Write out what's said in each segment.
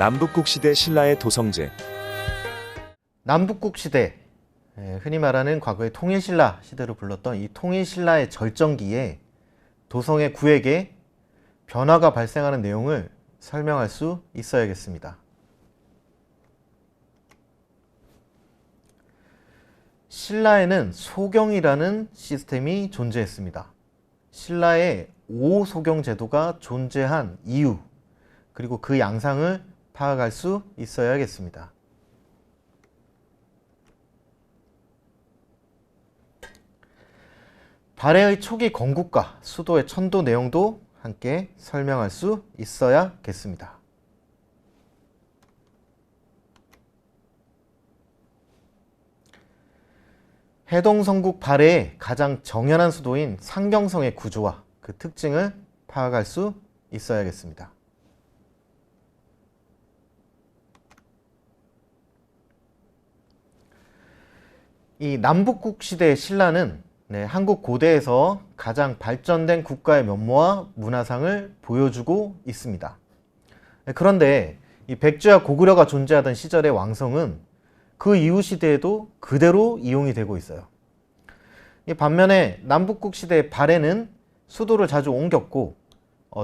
남북국 시대 신라의 도성제. 남북국 시대, 흔히 말하는 과거의 통일신라 시대로 불렀던 이 통일신라의 절정기에 도성의 구획에 변화가 발생하는 내용을 설명할 수 있어야겠습니다. 신라에는 소경이라는 시스템이 존재했습니다. 신라에 5소경 제도가 존재한 이유, 그리고 그 양상을 파악할 수 있어야겠습니다. 발해의 초기 건국과 수도의 천도 내용도 함께 설명할 수 있어야겠습니다. 해동성국 발해의 가장 정연한 수도인 상경성의 구조와 그 특징을 파악할 수 있어야겠습니다. 이 남북국 시대의 신라는 한국 고대에서 가장 발전된 국가의 면모와 문화상을 보여주고 있습니다. 그런데 이 백제와 고구려가 존재하던 시절의 왕성은 그 이후 시대에도 그대로 이용이 되고 있어요. 반면에 남북국 시대의 발해는 수도를 자주 옮겼고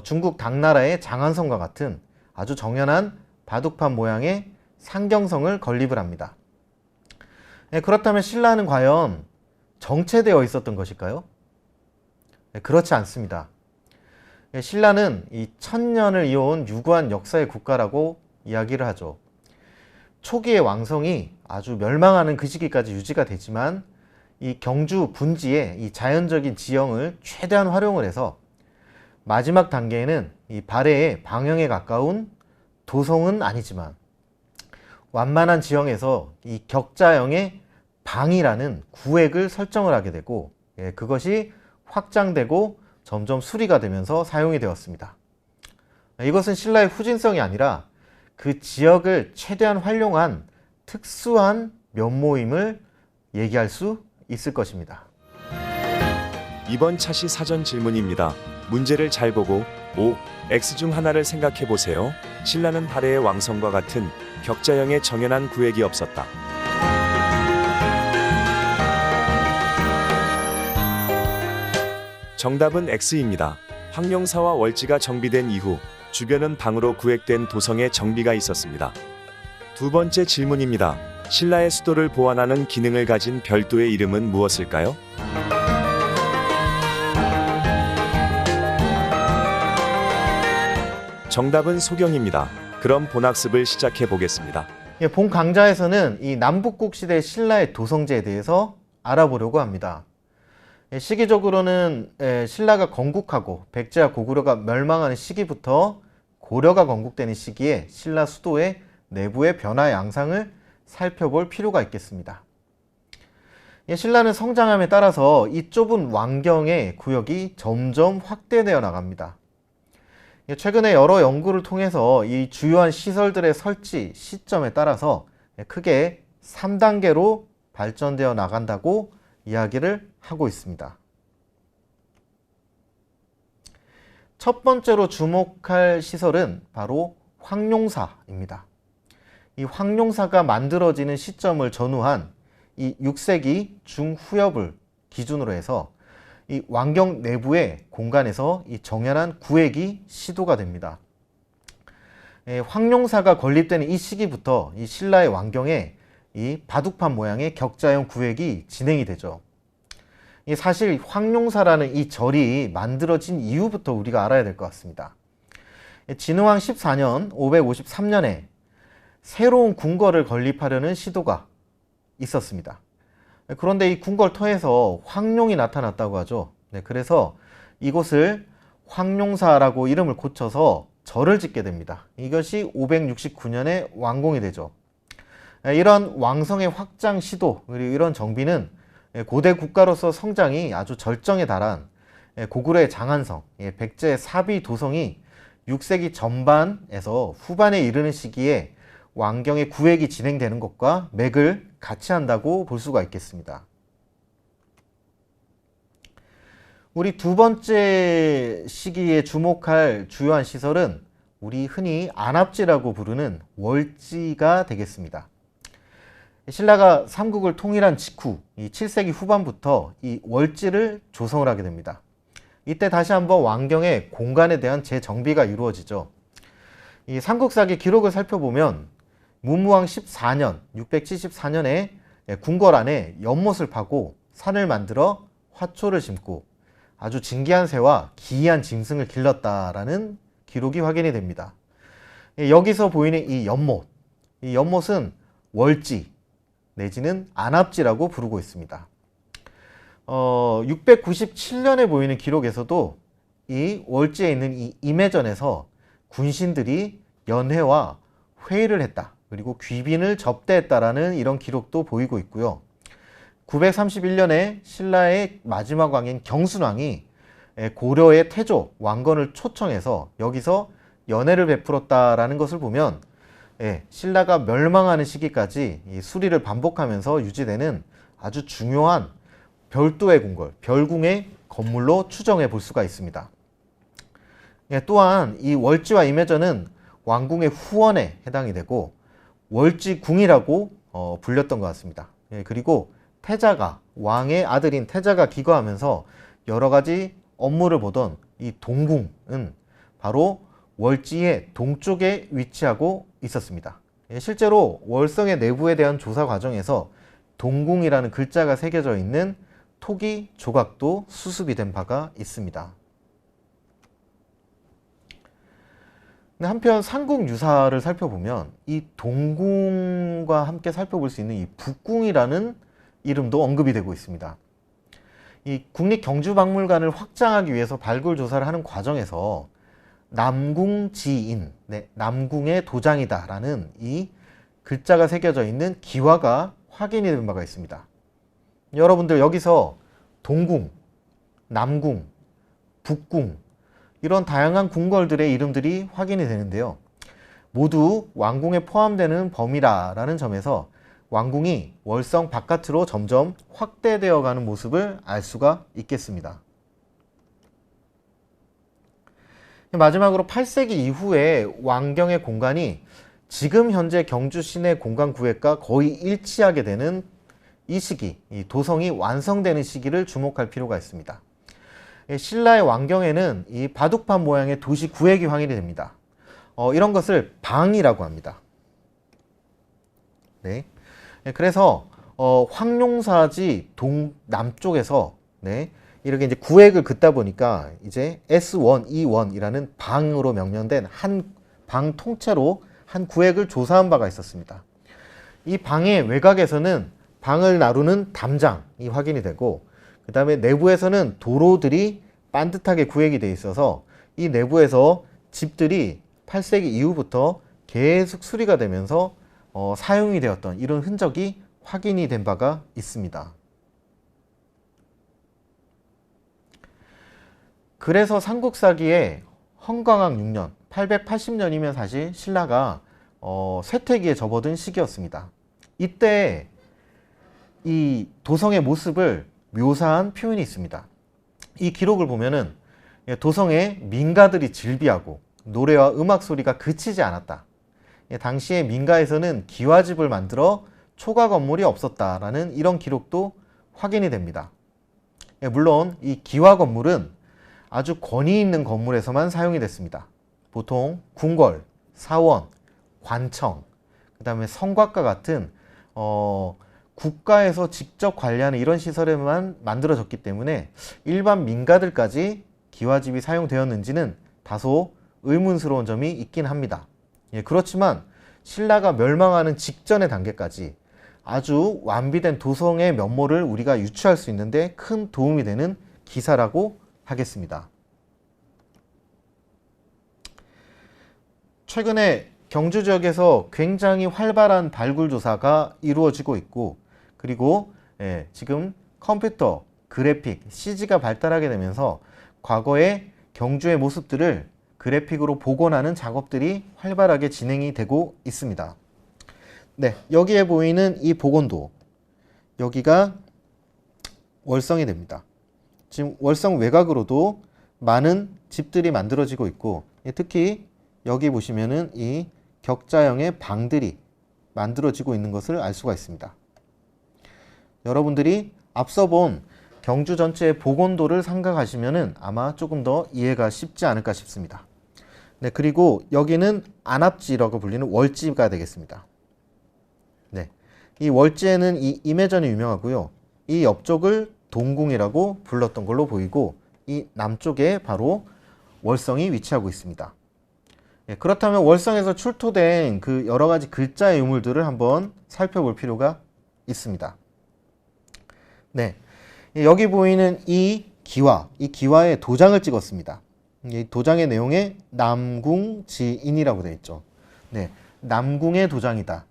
중국 당나라의 장안성과 같은 아주 정연한 바둑판 모양의 상경성을 건립을 합니다. 그렇다면 신라는 과연 정체되어 있었던 것일까요? 그렇지 않습니다. 신라는 이 1000년을 이어온 유구한 역사의 국가라고 이야기를 하죠. 초기의 왕성이 아주 멸망하는 그 시기까지 유지가 되지만 이 경주 분지의 이 자연적인 지형을 최대한 활용을 해서 마지막 단계에는 이 발해의 방형에 가까운 도성은 아니지만 완만한 지형에서 이 격자형의 방이라는 구획을 설정을 하게 되고 그것이 확장되고 점점 수리가 되면서 사용이 되었습니다. 이것은 신라의 후진성이 아니라 그 지역을 최대한 활용한 특수한 면모임을 얘기할 수 있을 것입니다. 이번 차시 사전 질문입니다. 문제를 잘 보고 O, X 중 하나를 생각해 보세요. 신라는 발해의 왕성과 같은 격자형의 정연한 구획이 없었다. 정답은 X입니다. 황룡사와 월지가 정비된 이후 주변은 방으로 구획된 도성의 정비가 있었습니다. 두 번째 질문입니다. 신라의 수도를 보완하는 기능을 가진 별도의 이름은 무엇일까요? 정답은 소경입니다. 그럼 본학습을 시작해 보겠습니다. 본 강좌에서는 이 남북국 시대 신라의 도성제에 대해서 알아보려고 합니다. 시기적으로는 신라가 건국하고 백제와 고구려가 멸망하는 시기부터 고려가 건국되는 시기에 신라 수도의 내부의 변화 양상을 살펴볼 필요가 있겠습니다. 신라는 성장함에 따라서 이 좁은 왕경의 구역이 점점 확대되어 나갑니다. 최근에 여러 연구를 통해서 이 주요한 시설들의 설치 시점에 따라서 크게 3단계로 발전되어 나간다고 이야기를 하고 있습니다. 첫 번째로 주목할 시설은 바로 황룡사입니다. 이 황룡사가 만들어지는 시점을 전후한 이 6세기 중후엽을 기준으로 해서 이 왕경 내부의 공간에서 이 정연한 구획이 시도가 됩니다. 황룡사가 건립되는 이 시기부터 이 신라의 왕경에 이 바둑판 모양의 격자형 구획이 진행이 되죠. 사실 황룡사라는 이 절이 만들어진 이유부터 우리가 알아야 될 것 같습니다. 진흥왕 14년 553년에 새로운 궁궐을 건립하려는 시도가 있었습니다. 그런데 이 궁궐터에서 황룡이 나타났다고 하죠. 그래서 이곳을 황룡사라고 이름을 고쳐서 절을 짓게 됩니다. 이것이 569년에 완공이 되죠. 이런 왕성의 확장 시도, 그리고 이런 정비는 고대 국가로서 성장이 아주 절정에 달한 고구려의 장안성, 백제의 사비 도성이 6세기 전반에서 후반에 이르는 시기에 왕경의 구획이 진행되는 것과 맥을 같이 한다고 볼 수가 있겠습니다. 우리 두 번째 시기에 주목할 주요한 시설은 우리 흔히 안압지라고 부르는 월지가 되겠습니다. 신라가 삼국을 통일한 직후 이 7세기 후반부터 이 월지를 조성을 하게 됩니다. 이때 다시 한번 왕경의 공간에 대한 재정비가 이루어지죠. 이 삼국사기 기록을 살펴보면 문무왕 14년 674년에 궁궐 안에 연못을 파고 산을 만들어 화초를 심고 아주 진귀한 새와 기이한 짐승을 길렀다라는 기록이 확인이 됩니다. 여기서 보이는 이 연못은 월지 내지는 안압지라고 부르고 있습니다. 697년에 보이는 기록에서도 이 월지에 있는 이 임해전에서 군신들이 연회와 회의를 했다. 그리고 귀빈을 접대했다라는 이런 기록도 보이고 있고요. 931년에 신라의 마지막 왕인 경순왕이 고려의 태조 왕건을 초청해서 여기서 연회를 베풀었다라는 것을 보면 신라가 멸망하는 시기까지 이 수리를 반복하면서 유지되는 아주 중요한 별도의 궁궐, 별궁의 건물로 추정해 볼 수가 있습니다. 또한 이 월지와 임해전은 왕궁의 후원에 해당이 되고 월지궁이라고 불렸던 것 같습니다. 그리고 태자가 왕의 아들인 태자가 기거하면서 여러 가지 업무를 보던 이 동궁은 바로 월지의 동쪽에 위치하고 있었습니다. 실제로 월성의 내부에 대한 조사 과정에서 동궁이라는 글자가 새겨져 있는 토기 조각도 수습이 된 바가 있습니다. 한편 삼국 유사를 살펴보면 이 동궁과 함께 살펴볼 수 있는 이 북궁이라는 이름도 언급이 되고 있습니다. 이 국립경주박물관을 확장하기 위해서 발굴 조사를 하는 과정에서 남궁지인, 남궁의 도장이다라는 이 글자가 새겨져 있는 기와가 확인이 된 바가 있습니다. 여러분들 여기서 동궁, 남궁, 북궁 이런 다양한 궁궐들의 이름들이 확인이 되는데요. 모두 왕궁에 포함되는 범위라는 점에서 왕궁이 월성 바깥으로 점점 확대되어 가는 모습을 알 수가 있겠습니다. 마지막으로 8세기 이후에 왕경의 공간이 지금 현재 경주 시내 공간 구획과 거의 일치하게 되는 이 시기, 이 도성이 완성되는 시기를 주목할 필요가 있습니다. 신라의 왕경에는 이 바둑판 모양의 도시 구획이 확인이 됩니다. 이런 것을 방이라고 합니다. 네. 그래서 황룡사지 동남쪽에서 이렇게 이제 구획을 긋다 보니까 이제 S1, E1이라는 방으로 명명된 한 방 통째로 한 구획을 조사한 바가 있었습니다. 이 방의 외곽에서는 방을 나누는 담장이 확인이 되고 그 다음에 내부에서는 도로들이 반듯하게 구획이 되어 있어서 이 내부에서 집들이 8세기 이후부터 계속 수리가 되면서 사용이 되었던 이런 흔적이 확인이 된 바가 있습니다. 그래서 삼국사기에 헌광왕 6년 880년이면 사실 신라가 쇠퇴기에 접어든 시기였습니다. 이때 이 도성의 모습을 묘사한 표현이 있습니다. 이 기록을 보면은 도성에 민가들이 즐비하고 노래와 음악 소리가 그치지 않았다. 당시에 민가에서는 기와집을 만들어 초가 건물이 없었다라는 이런 기록도 확인이 됩니다. 물론 이 기와 건물은 아주 권위 있는 건물에서만 사용이 됐습니다. 보통 궁궐, 사원, 관청, 그 다음에 성곽과 같은 국가에서 직접 관리하는 이런 시설에만 만들어졌기 때문에 일반 민가들까지 기와집이 사용되었는지는 다소 의문스러운 점이 있긴 합니다. 그렇지만 신라가 멸망하는 직전의 단계까지 아주 완비된 도성의 면모를 우리가 유추할 수 있는데 큰 도움이 되는 기사라고 하겠습니다. 최근에 경주 지역에서 굉장히 활발한 발굴 조사가 이루어지고 있고 그리고 지금 컴퓨터, 그래픽, CG가 발달하게 되면서 과거의 경주의 모습들을 그래픽으로 복원하는 작업들이 활발하게 진행이 되고 있습니다. 여기에 보이는 이 복원도 여기가 월성이 됩니다. 지금 월성 외곽으로도 많은 집들이 만들어지고 있고 특히 여기 보시면은 이 격자형의 방들이 만들어지고 있는 것을 알 수가 있습니다. 여러분들이 앞서 본 경주 전체의 복원도를 생각하시면은 아마 조금 더 이해가 쉽지 않을까 싶습니다. 네, 그리고 여기는 안압지라고 불리는 월지가 되겠습니다. 네, 이 월지에는 이 임해전이 유명하고요. 이 옆쪽을 동궁이라고 불렀던 걸로 보이고 이 남쪽에 바로 월성이 위치하고 있습니다. 네, 그렇다면 월성에서 출토된 그 여러 가지 글자의 유물들을 한번 살펴볼 필요가 있습니다. 네, 여기 보이는 이 기와에 도장을 찍었습니다. 이 도장의 내용에 남궁지인이라고 되어 있죠. 네, 남궁의 도장이다.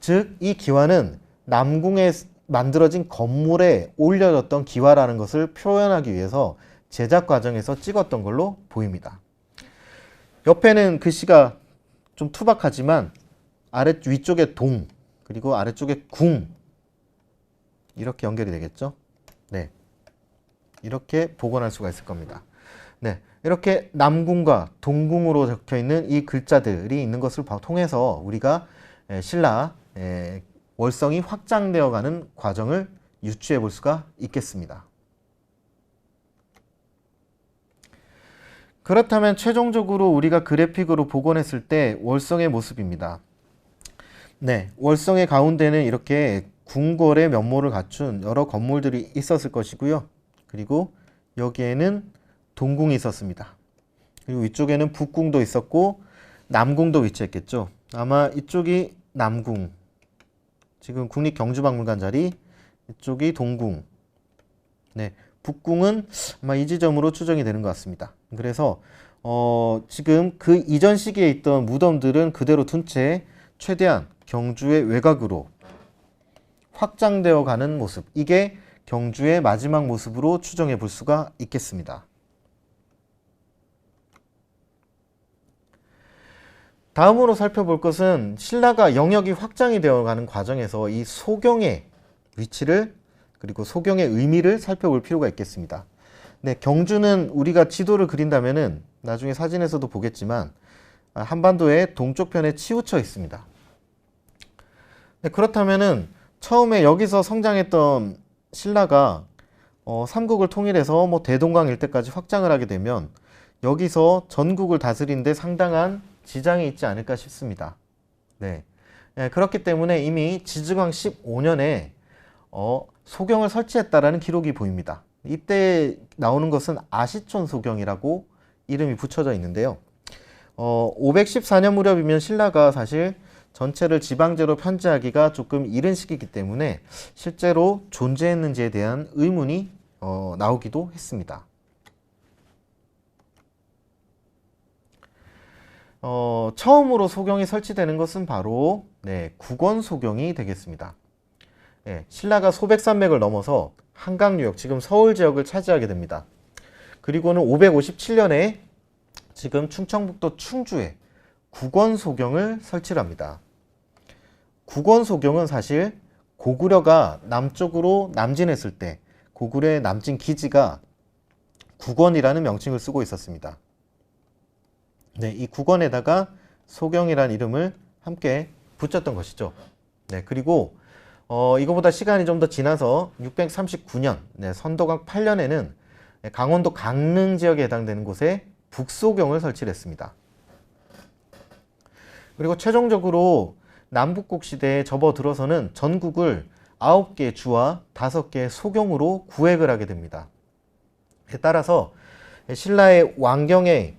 즉, 이 기와는 남궁에 만들어진 건물에 올려졌던 기와라는 것을 표현하기 위해서 제작 과정에서 찍었던 걸로 보입니다. 옆에는 글씨가 좀 투박하지만 위쪽에 동, 그리고 아래쪽에 궁, 이렇게 연결이 되겠죠. 네, 이렇게 복원할 수가 있을 겁니다. 네, 이렇게 남궁과 동궁으로 적혀 있는 이 글자들이 있는 것을 통해서 우리가 신라 월성이 확장되어 가는 과정을 유추해 볼 수가 있겠습니다. 그렇다면 최종적으로 우리가 그래픽으로 복원했을 때 월성의 모습입니다. 네, 월성의 가운데는 이렇게 궁궐의 면모를 갖춘 여러 건물들이 있었을 것이고요. 그리고 여기에는 동궁이 있었습니다. 그리고 위쪽에는 북궁도 있었고 남궁도 위치했겠죠. 아마 이쪽이 남궁, 지금 국립경주박물관 자리, 이쪽이 동궁, 네, 북궁은 아마 이 지점으로 추정이 되는 것 같습니다. 그래서 지금 그 이전 시기에 있던 무덤들은 그대로 둔 채 최대한 경주의 외곽으로 확장되어 가는 모습, 이게 경주의 마지막 모습으로 추정해 볼 수가 있겠습니다. 다음으로 살펴볼 것은 신라가 영역이 확장이 되어 가는 과정에서 이 소경의 위치를, 그리고 소경의 의미를 살펴볼 필요가 있겠습니다. 네, 경주는 우리가 지도를 그린다면은 나중에 사진에서도 보겠지만 한반도의 동쪽편에 치우쳐 있습니다. 네, 그렇다면은 처음에 여기서 성장했던 신라가 삼국을 통일해서 대동강 일대까지 확장을 하게 되면 여기서 전국을 다스리는데 상당한 지장이 있지 않을까 싶습니다. 네, 그렇기 때문에 이미 지증왕 15년에 소경을 설치했다라는 기록이 보입니다. 이때 나오는 것은 아시촌 소경이라고 이름이 붙여져 있는데요. 514년 무렵이면 신라가 사실 전체를 지방제로 편제하기가 조금 이른 시기이기 때문에 실제로 존재했는지에 대한 의문이 나오기도 했습니다. 처음으로 소경이 설치되는 것은 바로 국원소경이 되겠습니다. 신라가 소백산맥을 넘어서 한강유역, 지금 서울 지역을 차지하게 됩니다. 그리고는 557년에 지금 충청북도 충주에 국원소경을 설치를 합니다. 국원소경은 사실 고구려가 남쪽으로 남진했을 때 고구려의 남진 기지가 국원이라는 명칭을 쓰고 있었습니다. 네, 이 국원에다가 소경이라는 이름을 함께 붙였던 것이죠. 네, 그리고 이거보다 시간이 좀 더 지나서 639년 선도강 8년에는 강원도 강릉 지역에 해당되는 곳에 북소경을 설치를 했습니다. 그리고 최종적으로 남북국 시대에 접어들어서는 전국을 9개의 주와 5개의 소경으로 구획을 하게 됩니다. 따라서 신라의 왕경의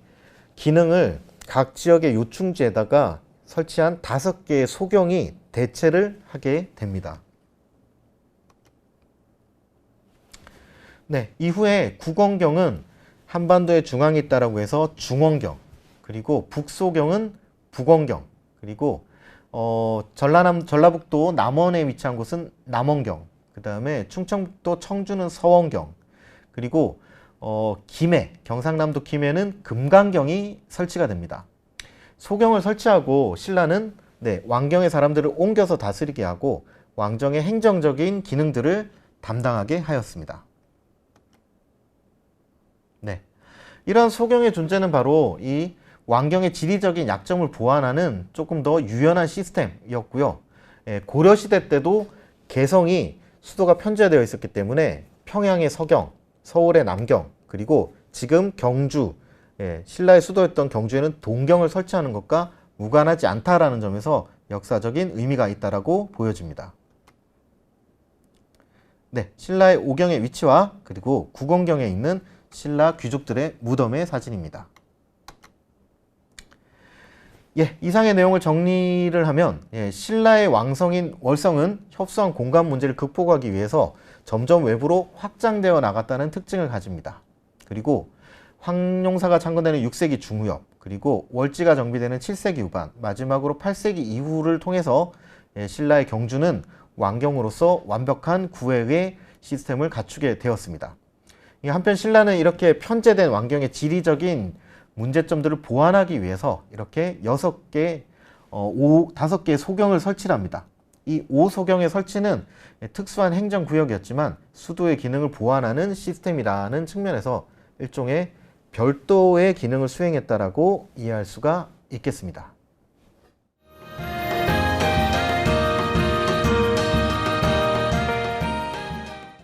기능을 각 지역의 요충지에다가 설치한 5개의 소경이 대체를 하게 됩니다. 네, 이후에 국원경은 한반도의 중앙에 있다라고 해서 중원경, 그리고 북소경은 북원경, 그리고 전라북도 남원에 위치한 곳은 남원경, 그 다음에 충청북도 청주는 서원경, 그리고 김해, 경상남도 김해는 금강경이 설치가 됩니다. 소경을 설치하고 신라는 왕경의 사람들을 옮겨서 다스리게 하고 왕정의 행정적인 기능들을 담당하게 하였습니다. 네, 이러한 소경의 존재는 바로 이 왕경의 지리적인 약점을 보완하는 조금 더 유연한 시스템이었고요. 고려시대 때도 개성이 수도가 편제되어 있었기 때문에 평양의 서경, 서울의 남경, 그리고 지금 경주, 신라의 수도였던 경주에는 동경을 설치하는 것과 무관하지 않다라는 점에서 역사적인 의미가 있다라고 보여집니다. 네, 신라의 오경의 위치와 그리고 구공경에 있는 신라 귀족들의 무덤의 사진입니다. 이상의 내용을 정리를 하면 신라의 왕성인 월성은 협소한 공간 문제를 극복하기 위해서 점점 외부로 확장되어 나갔다는 특징을 가집니다. 그리고 황룡사가 창건되는 6세기 중후엽, 그리고 월지가 정비되는 7세기 후반, 마지막으로 8세기 이후를 통해서 신라의 경주는 왕경으로서 완벽한 구획의 시스템을 갖추게 되었습니다. 한편 신라는 이렇게 편제된 왕경의 지리적인 문제점들을 보완하기 위해서 이렇게 5개의 소경을 설치를 합니다. 이 5소경의 설치는 특수한 행정구역이었지만 수도의 기능을 보완하는 시스템이라는 측면에서 일종의 별도의 기능을 수행했다라고 이해할 수가 있겠습니다.